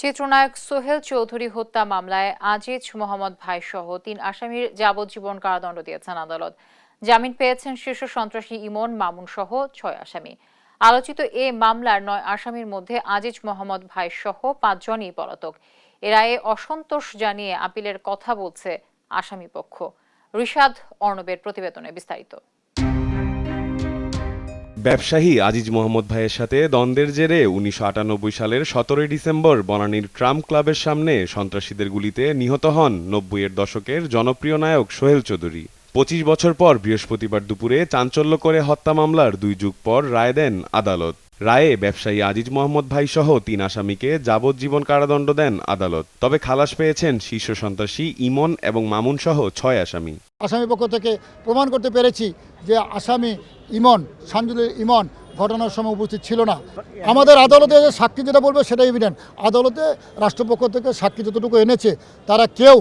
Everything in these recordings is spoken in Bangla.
চিত্রনায়ক সোহেল চৌধুরী হত্যা মামলায় আজিজ মোহাম্মদ ভাই সহ ৩ আসামির যাবজ্জীবন কারাদণ্ড দিয়েছেন আদালত। জামিন পেয়েছেন শীর্ষ সন্ত্রাসী ইমন মামুন সহ ৬ আসামি। আলোচিত এ মামলার ৯ আসামির মধ্যে আজিজ মোহাম্মদ ভাই সহ ৫ জনই পলাতক। এ রায়ে অসন্তোষ জানিয়ে আপিলের কথা বলছে আসামিপক্ষ। রিশাদ অর্ণবের প্রতিবেদনে বিস্তারিত। ব্যবসায়ী আজিজ মোহাম্মদ ভাইয়ের সাথে দ্বন্দ্বের জেরে ১৯৯৮ সালের ১৭ ডিসেম্বর বনানীর ট্রাম্প ক্লাবের সামনে সন্ত্রাসীদের গুলিতে নিহত হন ৯০-এর দশকের জনপ্রিয় নায়ক সোহেল চৌধুরী। ২৫ বছর পর বৃহস্পতিবার দুপুরে চাঞ্চল্যকর হত্যা মামলার ২ যুগ পর রায় দেন আদালত। রায়ে ব্যবসায়ী আজিজ মোহাম্মদ ভাই সহ ৩ আসামিকে যাবজ্জীবন কারাদণ্ড দেন আদালত। তবে খালাস পেয়েছেন শীর্ষ সন্ত্রাসী ইমন এবং মামুন সহ ৬ আসামি। আসামি পক্ষ থেকে প্রমাণ করতে পেরেছি যে আসামি ইমন সানজুলের ইমন ঘটনার সময় উপস্থিত ছিল না। আমাদের আদালতে যে সাক্ষী যেটা বলবে সেটা এভিডেন্ট। আদালতে রাষ্ট্রপক্ষ থেকে সাক্ষী যতটুকু এনেছে তারা কেউ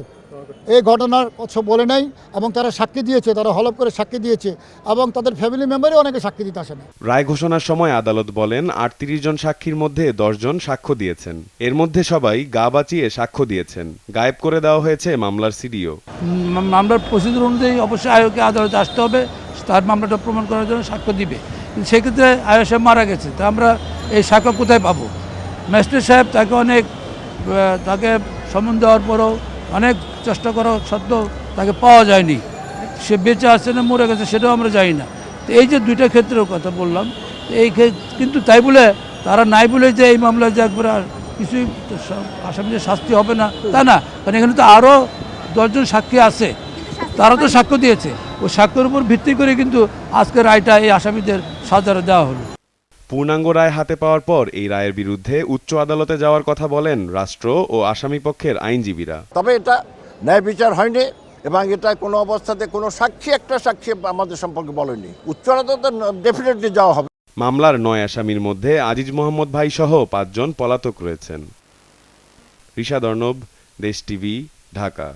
এই ঘটনার কথা বলে নাই এবং তারা সাক্ষী দিয়েছে, তারা হলফ করে সাক্ষী দিয়েছে এবং তাদের ফ্যামিলি মেম্বারই অনেকে সাক্ষী দিতে আসেনি। রায় ঘোষণার সময় আদালত বলেন ৩৮ জন সাক্ষীর মধ্যে ১০ জন সাক্ষ্য দিয়েছেন। এর মধ্যে সবাই গা বাঁচিয়ে সাক্ষ্য দিয়েছেন। গায়েব করে দেওয়া হয়েছে মামলার সিডিও। মামলার প্রসিডিউর অনুযায়ী অবশ্যই আয়োগকে আদালতে আসতে হবে, তার মামলাটা প্রমাণ করার জন্য সাক্ষ্য দিবে। কিন্তু সেক্ষেত্রে আয়োগ সাহেব মারা গেছে, তা আমরা এই সাক্ষ্য কোথায় পাবো? ম্যাজিস্ট্রেট সাহেব তাকে সমন দেওয়ার পরও অনেক চেষ্টা করা সত্ত্বেও তাকে পাওয়া যায়নি। সে বেঁচে আসছে না মরে গেছে সেটাও আমরা জানি না। তো এই যে দুইটা ক্ষেত্রের কথা বললাম, কিন্তু তাই বলে তারা নাই বলে যে এই মামলায় যে একবার কিছুই আসামিদের শাস্তি হবে না তা না, কারণ এখানে তো আরও ১০ জন সাক্ষী আছে, তারা তো সাক্ষ্য দিয়েছে। ওই সাক্ষ্যের উপর ভিত্তি করে কিন্তু আজকের রায়টা এই আসামিদের সাজারা দেওয়া হলো। পূর্ণাঙ্গ রায় হাতে পাওয়ার পর এই রায়ের বিরুদ্ধে উচ্চ আদালতে যাওয়ার কথা বলেন রাষ্ট্র ও আসামি পক্ষের আইনজীবীরা। তবে এটা ন্যায় বিচার হয়নি এবং এটা কোনো অবস্থাতে কোনো একটা সাক্ষী আমাদের সম্পর্কে বলেনি। উচ্চ আদালতে ডেফিনেটলি যাওয়া হবে। মামলার ৯ আসামির মধ্যে আজিজ মোহাম্মদ ভাই সহ ৫ জন পলাতক রয়েছেন। রিশাদ অর্ণব, দেশ টিভি, ঢাকা।